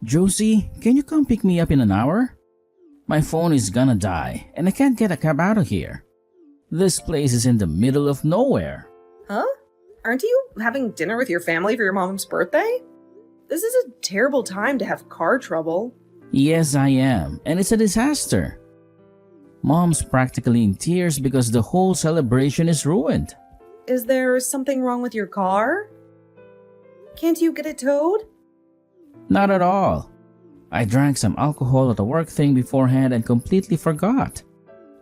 Josie, can you come pick me up in an hour? My phone is gonna die and I can't get a cab out of here. This place is in the middle of nowhere. Huh? Aren't you having dinner with your family for your mom's birthday? This is a terrible time to have car trouble. Yes, I am, and it's a disaster. Mom's practically in tears because the whole celebration is ruined. Is there something wrong with your car? Can't you get it towed? Not at all. I drank some alcohol at a work thing beforehand and completely forgot.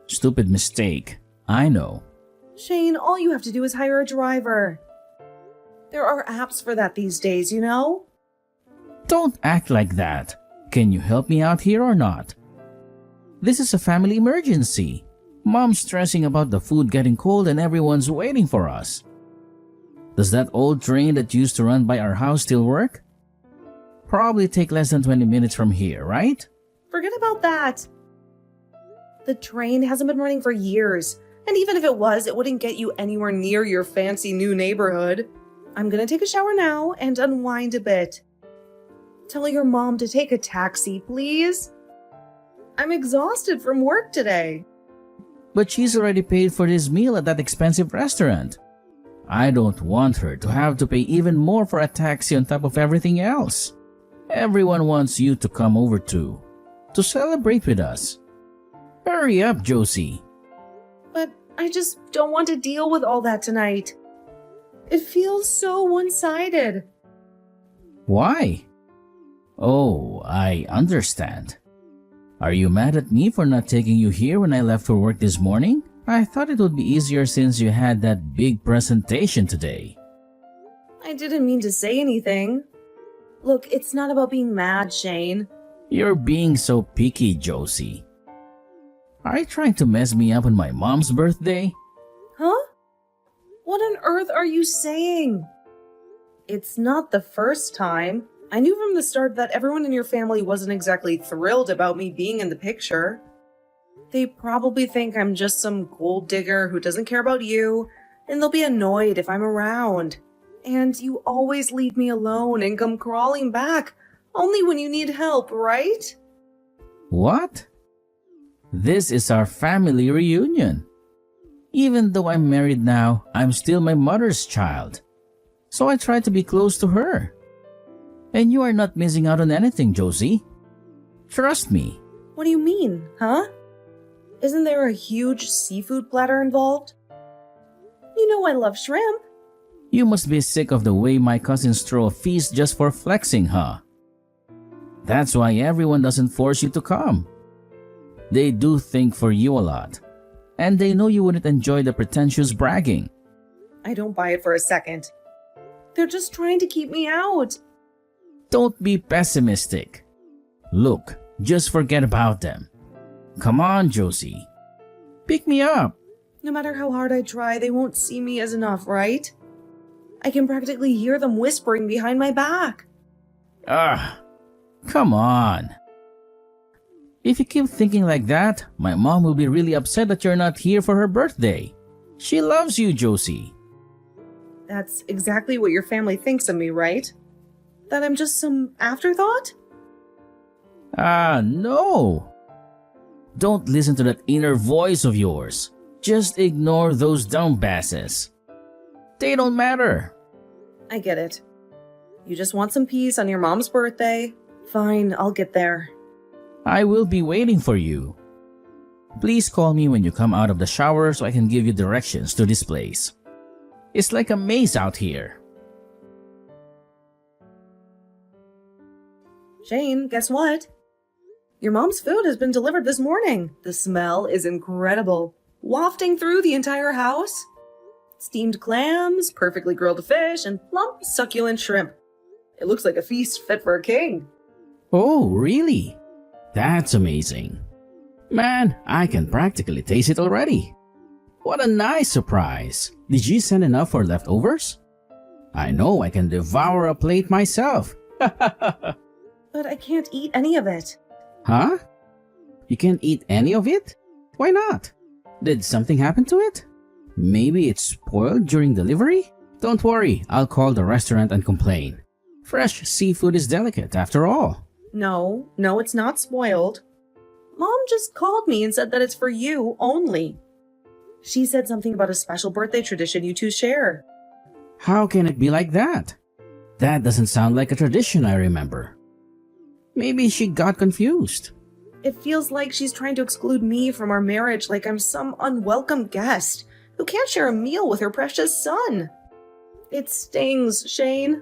Stupid mistake. I know. Shane, all you have to do is hire a driver. There are apps for that these days, you know? Don't act like that. Can you help me out here or not? This is a family emergency. Mom's stressing about the food getting cold and everyone's waiting for us. Does that old train that used to run by our house still work? Probably take less than 20 minutes from here, right? Forget about that. The train hasn't been running for years, and even if it was, it wouldn't get you anywhere near your fancy new neighborhood. I'm gonna take a shower now and unwind a bit. Tell your mom to take a taxi, please. I'm exhausted from work today. But she's already paid for this meal at that expensive restaurant. I don't want her to have to pay even more for a taxi on top of everything else. Everyone wants you to come over to celebrate with us. Hurry up, Josie. But I just don't want to deal with all that tonight. It feels so one-sided. Why? Oh, I understand. Are you mad at me for not taking you here when I left for work this morning? I thought it would be easier since you had that big presentation today. I didn't mean to say anything. Look, it's not about being mad, Shane. You're being so picky, Josie. Are you trying to mess me up on my mom's birthday? Huh? What on earth are you saying? It's not the first time. I knew from the start that everyone in your family wasn't exactly thrilled about me being in the picture. They probably think I'm just some gold digger who doesn't care about you, and they'll be annoyed if I'm around. And you always leave me alone and come crawling back, only when you need help, right? What? This is our family reunion. Even though I'm married now, I'm still my mother's child. So I try to be close to her. And you are not missing out on anything, Josie. Trust me. What do you mean, huh? Isn't there a huge seafood platter involved? You know I love shrimp. You must be sick of the way my cousins throw a feast just for flexing, huh? That's why everyone doesn't force you to come. They do think for you a lot. And they know you wouldn't enjoy the pretentious bragging. I don't buy it for a second. They're just trying to keep me out. Don't be pessimistic. Look, just forget about them. Come on, Josie. Pick me up. No matter how hard I try, they won't see me as enough, right? I can practically hear them whispering behind my back. Come on. If you keep thinking like that, my mom will be really upset that you're not here for her birthday. She loves you, Josie. That's exactly what your family thinks of me, right? That I'm just some afterthought? No. Don't listen to that inner voice of yours. Just ignore those dumb basses. They don't matter. I get it. You just want some peace on your mom's birthday. Fine, I'll get there. I will be waiting for you. Please call me when you come out of the shower so I can give you directions to this place. It's like a maze out here. Shane, guess what? Your mom's food has been delivered this morning. The smell is incredible, wafting through the entire house. Steamed clams, perfectly grilled fish, and plump, succulent shrimp. It looks like a feast fit for a king. Oh, really? That's amazing. Man, I can practically taste it already. What a nice surprise. Did you send enough for leftovers? I know I can devour a plate myself. But I can't eat any of it. Huh? You can't eat any of it? Why not? Did something happen to it? Maybe it's spoiled during delivery? Don't worry, I'll call the restaurant and complain. Fresh seafood is delicate after all. No, it's not spoiled. Mom just called me and said that it's for you only. She said something about a special birthday tradition you two share. How can it be like that? That doesn't sound like a tradition I remember. Maybe she got confused. It feels like she's trying to exclude me from our marriage like I'm some unwelcome guest who can't share a meal with her precious son. It stings, Shane.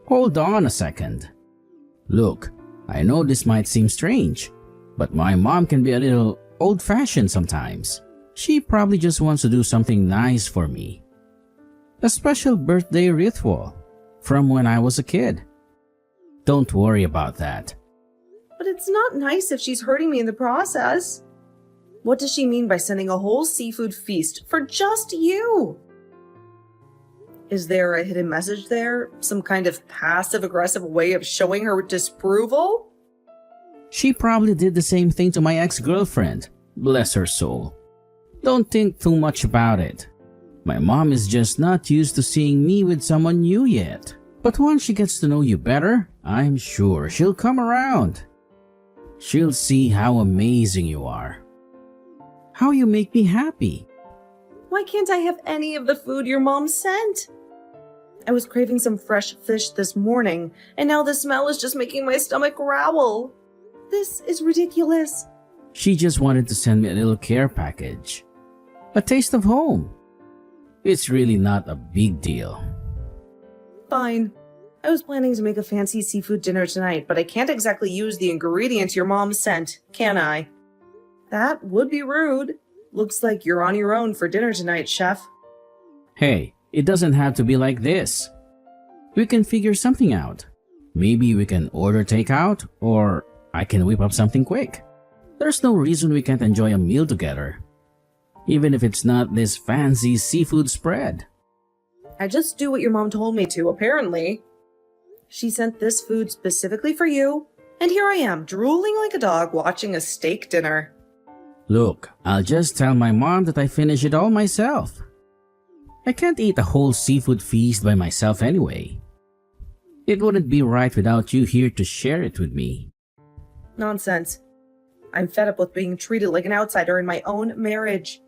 Hold on a second. Look, I know this might seem strange, but my mom can be a little old-fashioned sometimes. She probably just wants to do something nice for me. A special birthday ritual from when I was a kid. Don't worry about that. But it's not nice if she's hurting me in the process. What does she mean by sending a whole seafood feast for just you? Is there a hidden message there? Some kind of passive-aggressive way of showing her disapproval? She probably did the same thing to my ex-girlfriend. Bless her soul. Don't think too much about it. My mom is just not used to seeing me with someone new yet. But once she gets to know you better, I'm sure she'll come around. She'll see how amazing you are. How you make me happy. Why can't I have any of the food your mom sent? I was craving some fresh fish this morning, and now the smell is just making my stomach growl. This is ridiculous. She just wanted to send me a little care package. A taste of home. It's really not a big deal. Fine. I was planning to make a fancy seafood dinner tonight, but I can't exactly use the ingredients your mom sent, can I? That would be rude. Looks like you're on your own for dinner tonight, chef. Hey, it doesn't have to be like this. We can figure something out. Maybe we can order takeout, or I can whip up something quick. There's no reason we can't enjoy a meal together. Even if it's not this fancy seafood spread. I just do what your mom told me to, apparently. She sent this food specifically for you, and here I am, drooling like a dog watching a steak dinner. Look, I'll just tell my mom that I finish it all myself. I can't eat a whole seafood feast by myself anyway. It wouldn't be right without you here to share it with me. Nonsense. I'm fed up with being treated like an outsider in my own marriage.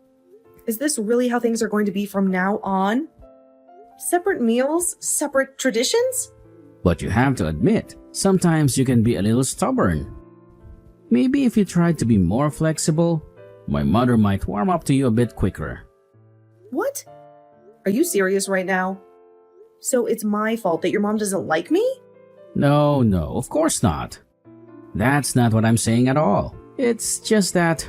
Is this really how things are going to be from now on? Separate meals? Separate traditions? But you have to admit, sometimes you can be a little stubborn. Maybe if you tried to be more flexible, my mother might warm up to you a bit quicker. What? Are you serious right now? So it's my fault that your mom doesn't like me? No, of course not. That's not what I'm saying at all. It's just that,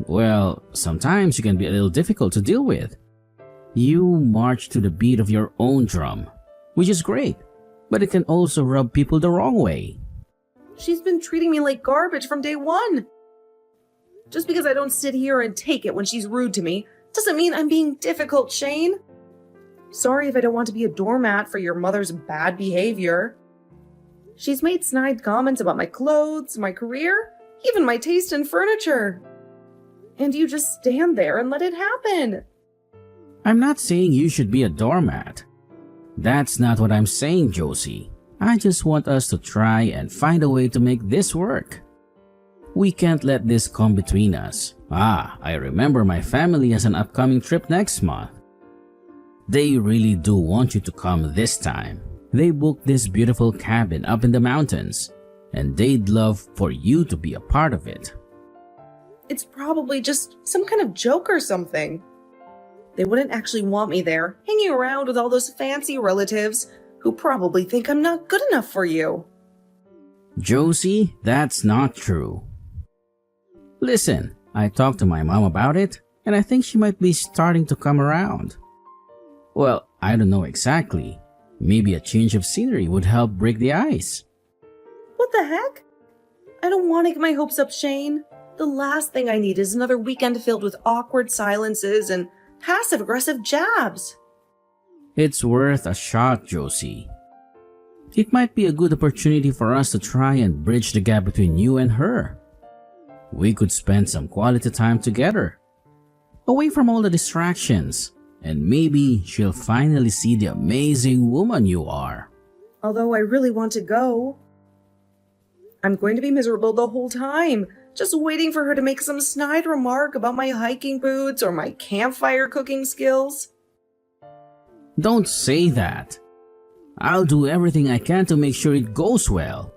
well, sometimes you can be a little difficult to deal with. You march to the beat of your own drum, which is great, but it can also rub people the wrong way. She's been treating me like garbage from day one. Just because I don't sit here and take it when she's rude to me doesn't mean I'm being difficult, Shane. Sorry if I don't want to be a doormat for your mother's bad behavior. She's made snide comments about my clothes, my career, even my taste in furniture. And you just stand there and let it happen. I'm not saying you should be a doormat. That's not what I'm saying, Josie. I just want us to try and find a way to make this work. We can't let this come between us. I remember my family has an upcoming trip next month. They really do want you to come this time. They booked this beautiful cabin up in the mountains, and they'd love for you to be a part of it. It's probably just some kind of joke or something. They wouldn't actually want me there, hanging around with all those fancy relatives who probably think I'm not good enough for you. Josie, that's not true. Listen, I talked to my mom about it, and I think she might be starting to come around. Well, I don't know exactly. Maybe a change of scenery would help break the ice. What the heck? I don't want to get my hopes up, Shane. The last thing I need is another weekend filled with awkward silences and passive-aggressive jabs. It's worth a shot, Josie. It might be a good opportunity for us to try and bridge the gap between you and her. We could spend some quality time together, away from all the distractions, and maybe she'll finally see the amazing woman you are. Although I really want to go. I'm going to be miserable the whole time, just waiting for her to make some snide remark about my hiking boots or my campfire cooking skills. Don't say that. I'll do everything I can to make sure it goes well.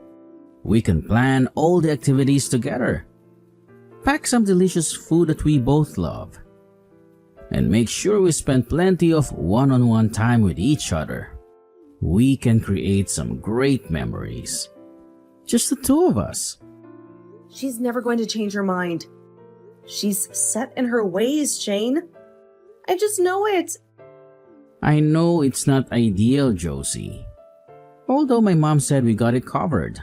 We can plan all the activities together. Pack some delicious food that we both love. And make sure we spend plenty of one-on-one time with each other. We can create some great memories. Just the two of us. She's never going to change her mind. She's set in her ways, Shane. I just know it. I know it's not ideal, Josie. Although my mom said we got it covered.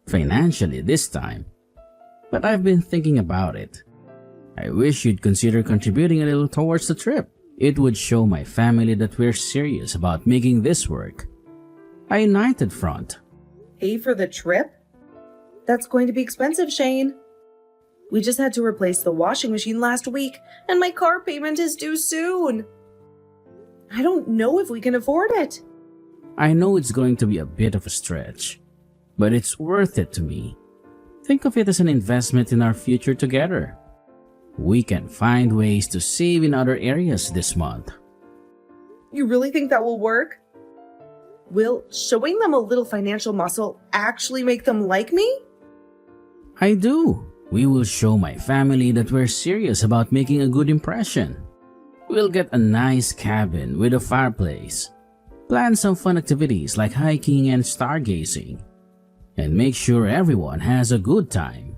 Financially this time. But I've been thinking about it. I wish you'd consider contributing a little towards the trip. It would show my family that we're serious about making this work. A united front. Pay for the trip? That's going to be expensive, Shane. We just had to replace the washing machine last week, and my car payment is due soon. I don't know if we can afford it. I know it's going to be a bit of a stretch, but it's worth it to me. Think of it as an investment in our future together. We can find ways to save in other areas this month. You really think that will work? Will showing them a little financial muscle actually make them like me? I do. We will show my family that we're serious about making a good impression. We'll get a nice cabin with a fireplace, plan some fun activities like hiking and stargazing, and make sure everyone has a good time.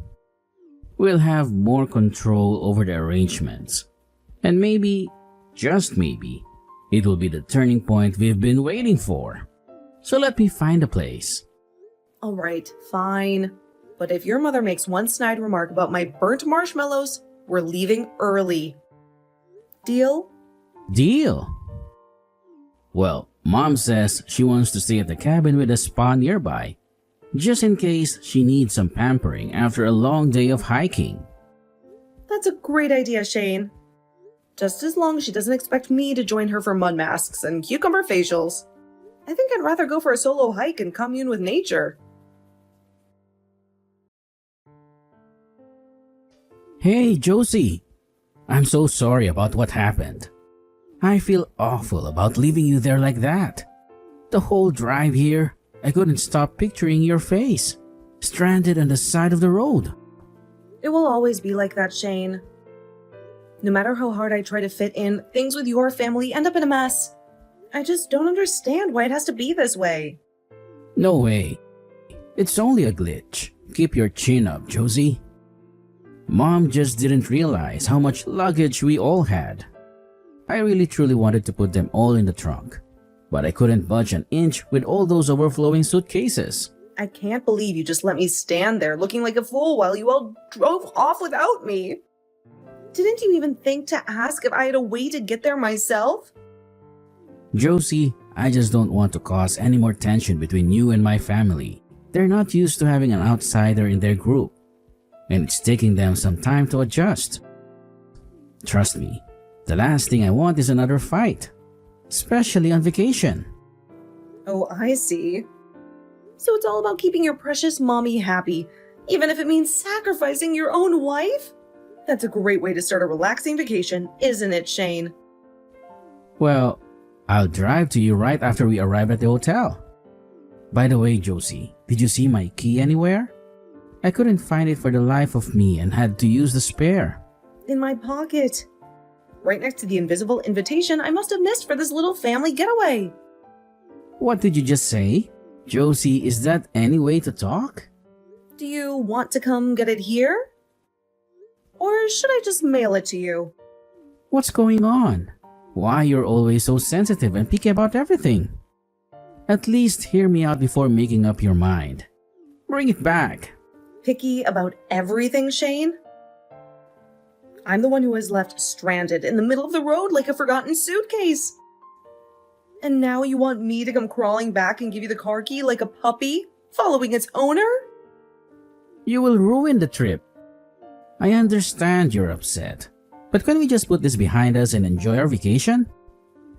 We'll have more control over the arrangements, and maybe, just maybe, it will be the turning point we've been waiting for. So let me find a place. All right, fine. But if your mother makes one snide remark about my burnt marshmallows, we're leaving early. Deal? Deal. Well, Mom says she wants to stay at the cabin with a spa nearby, just in case she needs some pampering after a long day of hiking. That's a great idea, Shane. Just as long as she doesn't expect me to join her for mud masks and cucumber facials. I think I'd rather go for a solo hike and commune with nature. Hey, Josie. I'm so sorry about what happened. I feel awful about leaving you there like that. The whole drive here, I couldn't stop picturing your face, stranded on the side of the road. It will always be like that, Shane. No matter how hard I try to fit in, things with your family end up in a mess. I just don't understand why it has to be this way. No way. It's only a glitch. Keep your chin up, Josie. Mom just didn't realize how much luggage we all had. I really truly wanted to put them all in the trunk, but I couldn't budge an inch with all those overflowing suitcases. I can't believe you just let me stand there looking like a fool while you all drove off without me. Didn't you even think to ask if I had a way to get there myself? Josie, I just don't want to cause any more tension between you and my family. They're not used to having an outsider in their group, and it's taking them some time to adjust. Trust me, the last thing I want is another fight, especially on vacation. Oh, I see. So it's all about keeping your precious mommy happy, even if it means sacrificing your own wife? That's a great way to start a relaxing vacation, isn't it, Shane? Well, I'll drive to you right after we arrive at the hotel. By the way, Josie, did you see my key anywhere? I couldn't find it for the life of me and had to use the spare. In my pocket. Right next to the invisible invitation I must have missed for this little family getaway. What did you just say? Josie, is that any way to talk? Do you want to come get it here? Or should I just mail it to you? What's going on? Why you're always so sensitive and picky about everything? At least hear me out before making up your mind. Bring it back. Picky about everything, Shane? I'm the one who was left stranded in the middle of the road like a forgotten suitcase. And now you want me to come crawling back and give you the car key like a puppy, following its owner? You will ruin the trip. I understand you're upset, but can we just put this behind us and enjoy our vacation?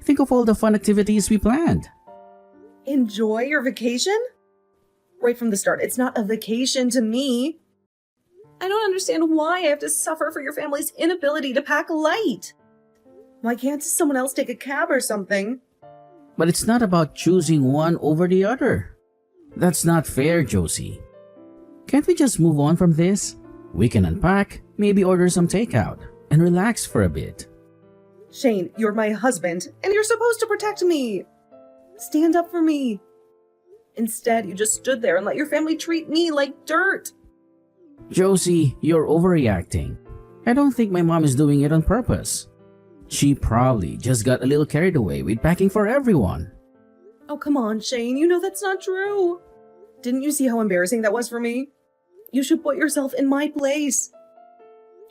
Think of all the fun activities we planned. Enjoy your vacation? right from the start. It's not a vacation to me. I don't understand why I have to suffer for your family's inability to pack light. Why can't someone else take a cab or something? But it's not about choosing one over the other. That's not fair, Josie. Can't we just move on from this? We can unpack, maybe order some takeout, and relax for a bit. Shane, you're my husband, and you're supposed to protect me. Stand up for me. Instead, you just stood there and let your family treat me like dirt. Josie, you're overreacting. I don't think my mom is doing it on purpose. She probably just got a little carried away with packing for everyone. Oh, come on, Shane. You know that's not true. Didn't you see how embarrassing that was for me? You should put yourself in my place.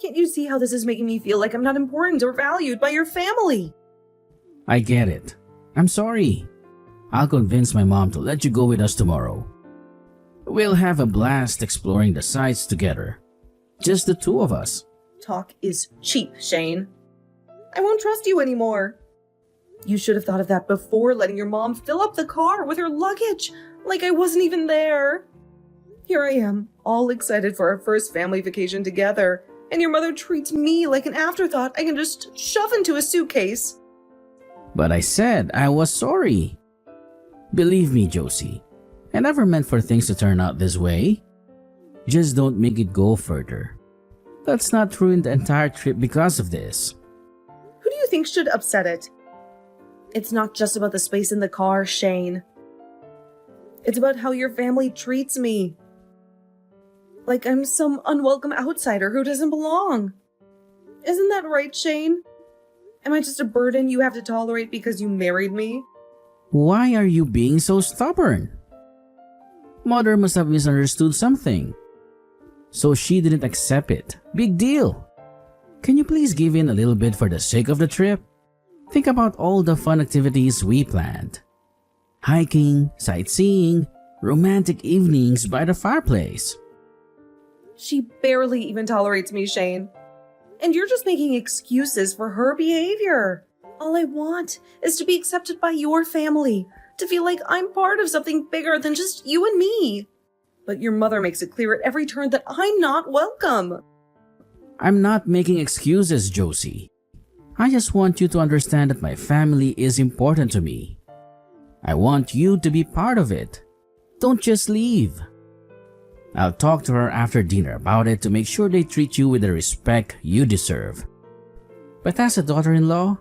Can't you see how this is making me feel like I'm not important or valued by your family? I get it. I'm sorry. I'll convince my mom to let you go with us tomorrow. We'll have a blast exploring the sites together. Just the two of us. Talk is cheap, Shane. I won't trust you anymore. You should have thought of that before letting your mom fill up the car with her luggage, like I wasn't even there. Here I am, all excited for our first family vacation together, and your mother treats me like an afterthought I can just shove into a suitcase. But I said I was sorry. Believe me, Josie, I never meant for things to turn out this way. Just don't make it go further. Let's not ruin the entire trip because of this. Who do you think should upset it? It's not just about the space in the car, Shane. It's about how your family treats me. Like I'm some unwelcome outsider who doesn't belong. Isn't that right, Shane? Am I just a burden you have to tolerate because you married me? Why are you being so stubborn? Mother must have misunderstood something. So she didn't accept it. Big deal. Can you please give in a little bit for the sake of the trip? Think about all the fun activities we planned. Hiking, sightseeing, romantic evenings by the fireplace. She barely even tolerates me, Shane. And you're just making excuses for her behavior. All I want is to be accepted by your family, to feel like I'm part of something bigger than just you and me. But your mother makes it clear at every turn that I'm not welcome. I'm not making excuses, Josie. I just want you to understand that my family is important to me. I want you to be part of it. Don't just leave. I'll talk to her after dinner about it to make sure they treat you with the respect you deserve. But as a daughter-in-law,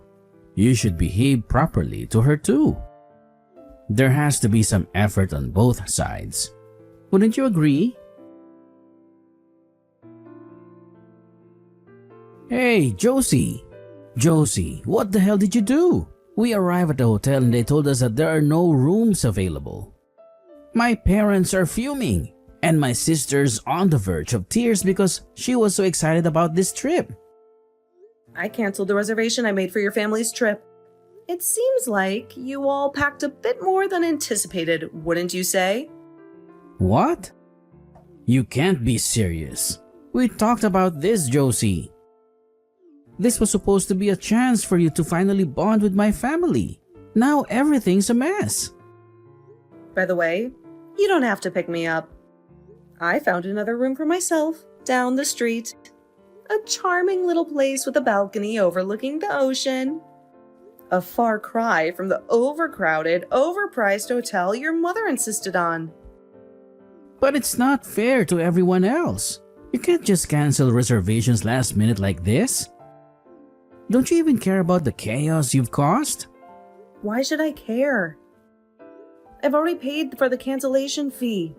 you should behave properly to her too. There has to be some effort on both sides. Wouldn't you agree? Hey, Josie! Josie, what the hell did you do? We arrived at the hotel and they told us that there are no rooms available. My parents are fuming, and my sister's on the verge of tears because she was so excited about this trip. I canceled the reservation I made for your family's trip. It seems like you all packed a bit more than anticipated, wouldn't you say? What? You can't be serious. We talked about this, Josie. This was supposed to be a chance for you to finally bond with my family. Now everything's a mess. By the way, you don't have to pick me up. I found another room for myself down the street. A charming little place with a balcony overlooking the ocean. A far cry from the overcrowded, overpriced hotel your mother insisted on. But it's not fair to everyone else. You can't just cancel reservations last minute like this. Don't you even care about the chaos you've caused? Why should I care? I've already paid for the cancellation fee.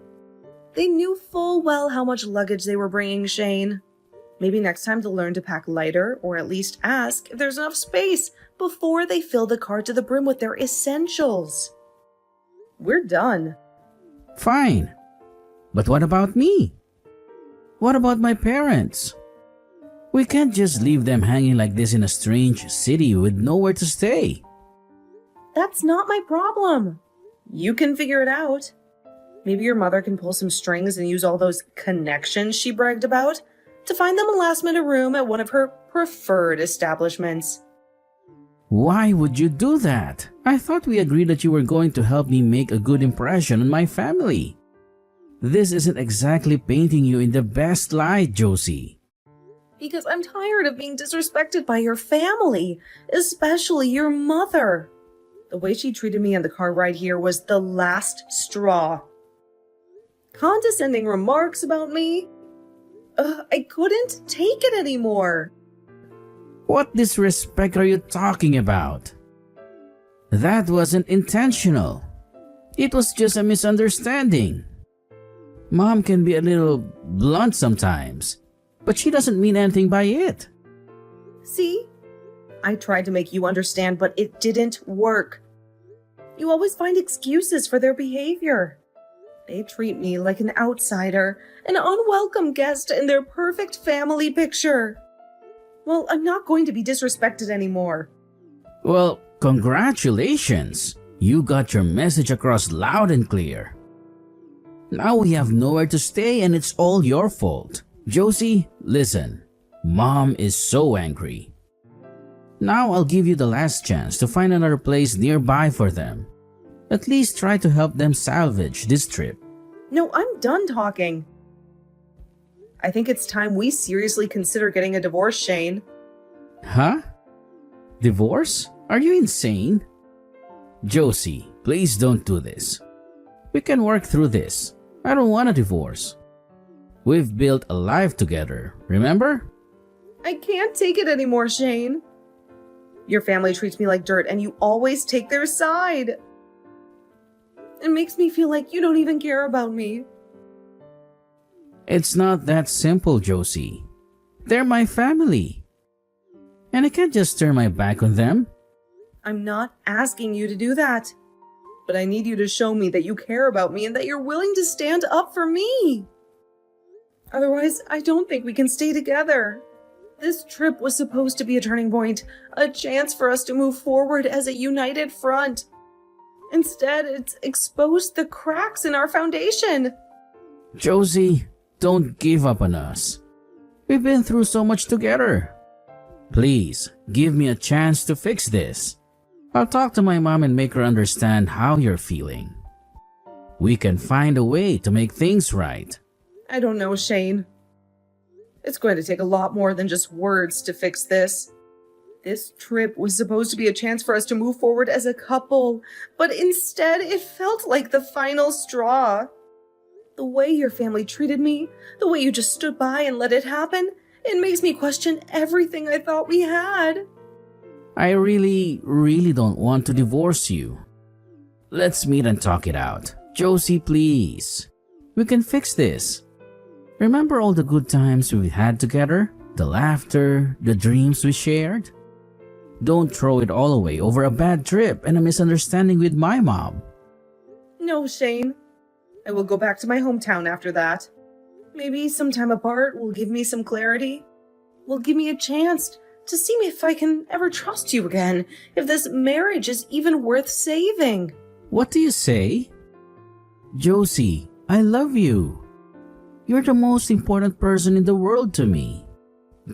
They knew full well how much luggage they were bringing, Shane. Maybe next time they'll learn to pack lighter, or at least ask if there's enough space before they fill the car to the brim with their essentials. We're done. Fine. But what about me? What about my parents? We can't just leave them hanging like this in a strange city with nowhere to stay. That's not my problem. You can figure it out. Maybe your mother can pull some strings and use all those connections she bragged about to find them a last-minute room at one of her preferred establishments. Why would you do that? I thought we agreed that you were going to help me make a good impression on my family. This isn't exactly painting you in the best light, Josie. Because I'm tired of being disrespected by your family, especially your mother. The way she treated me on the car ride here was the last straw. Condescending remarks about me. I couldn't take it anymore. What disrespect are you talking about? That wasn't intentional. It was just a misunderstanding. Mom can be a little blunt sometimes, but she doesn't mean anything by it. See? I tried to make you understand, but it didn't work. You always find excuses for their behavior. They treat me like an outsider, an unwelcome guest in their perfect family picture. Well, I'm not going to be disrespected anymore. Well, congratulations! You got your message across loud and clear. Now we have nowhere to stay and it's all your fault. Josie, listen. Mom is so angry. Now I'll give you the last chance to find another place nearby for them. At least try to help them salvage this trip. No, I'm done talking. I think it's time we seriously consider getting a divorce, Shane. Huh? Divorce? Are you insane? Josie, please don't do this. We can work through this. I don't want a divorce. We've built a life together, remember? I can't take it anymore, Shane. Your family treats me like dirt and you always take their side. It makes me feel like you don't even care about me. It's not that simple, Josie. They're my family. And I can't just turn my back on them. I'm not asking you to do that. But I need you to show me that you care about me and that you're willing to stand up for me. Otherwise, I don't think we can stay together. This trip was supposed to be a turning point, a chance for us to move forward as a united front. Instead, it's exposed the cracks in our foundation. Josie, don't give up on us. We've been through so much together. Please, give me a chance to fix this. I'll talk to my mom and make her understand how you're feeling. We can find a way to make things right. I don't know, Shane. It's going to take a lot more than just words to fix this. This trip was supposed to be a chance for us to move forward as a couple, but instead it felt like the final straw. The way your family treated me, the way you just stood by and let it happen, it makes me question everything I thought we had. I really don't want to divorce you. Let's meet and talk it out. Josie, please. We can fix this. Remember all the good times we had together? The laughter, the dreams we shared? Don't throw it all away over a bad trip and a misunderstanding with my mom. No, Shane. I will go back to my hometown after that. Maybe some time apart will give me some clarity. Will give me a chance to see if I can ever trust you again, if this marriage is even worth saving. What do you say? Josie, I love you. You're the most important person in the world to me.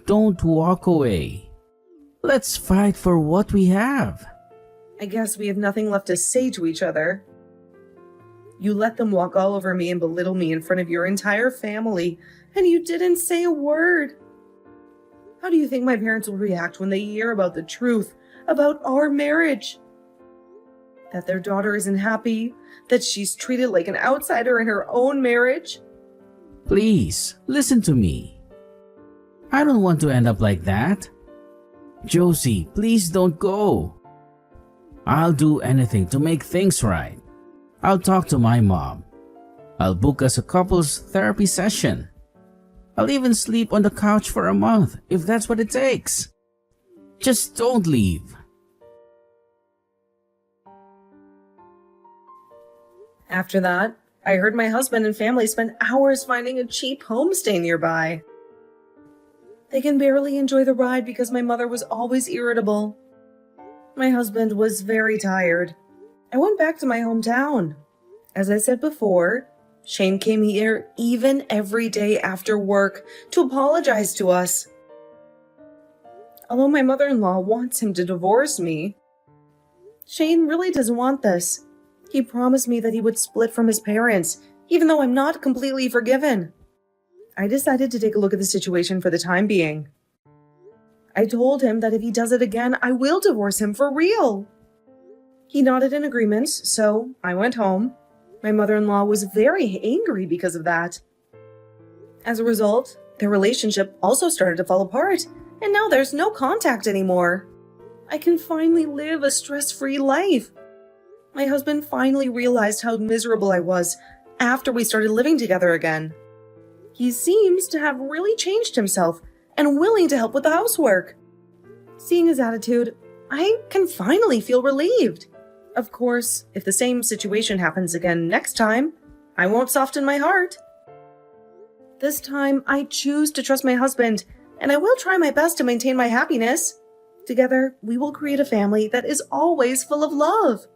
Don't walk away. Let's fight for what we have. I guess we have nothing left to say to each other. You let them walk all over me and belittle me in front of your entire family, and you didn't say a word. How do you think my parents will react when they hear about the truth about our marriage? That their daughter isn't happy? That she's treated like an outsider in her own marriage? Please, listen to me. I don't want to end up like that. Josie, please don't go. I'll do anything to make things right. I'll talk to my mom. I'll book us a couples therapy session. I'll even sleep on the couch for a month if that's what it takes. Just don't leave. After that, I heard my husband and family spent hours finding a cheap homestay nearby. They can barely enjoy the ride because my mother was always irritable. My husband was very tired. I went back to my hometown. As I said before, Shane came here even every day after work to apologize to us. Although my mother-in-law wants him to divorce me, Shane really doesn't want this. He promised me that he would split from his parents even though I'm not completely forgiven. I decided to take a look at the situation for the time being. I told him that if he does it again, I will divorce him for real. He nodded in agreement, so I went home. My mother-in-law was very angry because of that. As a result, their relationship also started to fall apart, and now there's no contact anymore. I can finally live a stress-free life. My husband finally realized how miserable I was after we started living together again. He seems to have really changed himself and willing to help with the housework. Seeing his attitude, I can finally feel relieved. Of course, if the same situation happens again next time, I won't soften my heart. This time, I choose to trust my husband, and I will try my best to maintain my happiness. Together, we will create a family that is always full of love.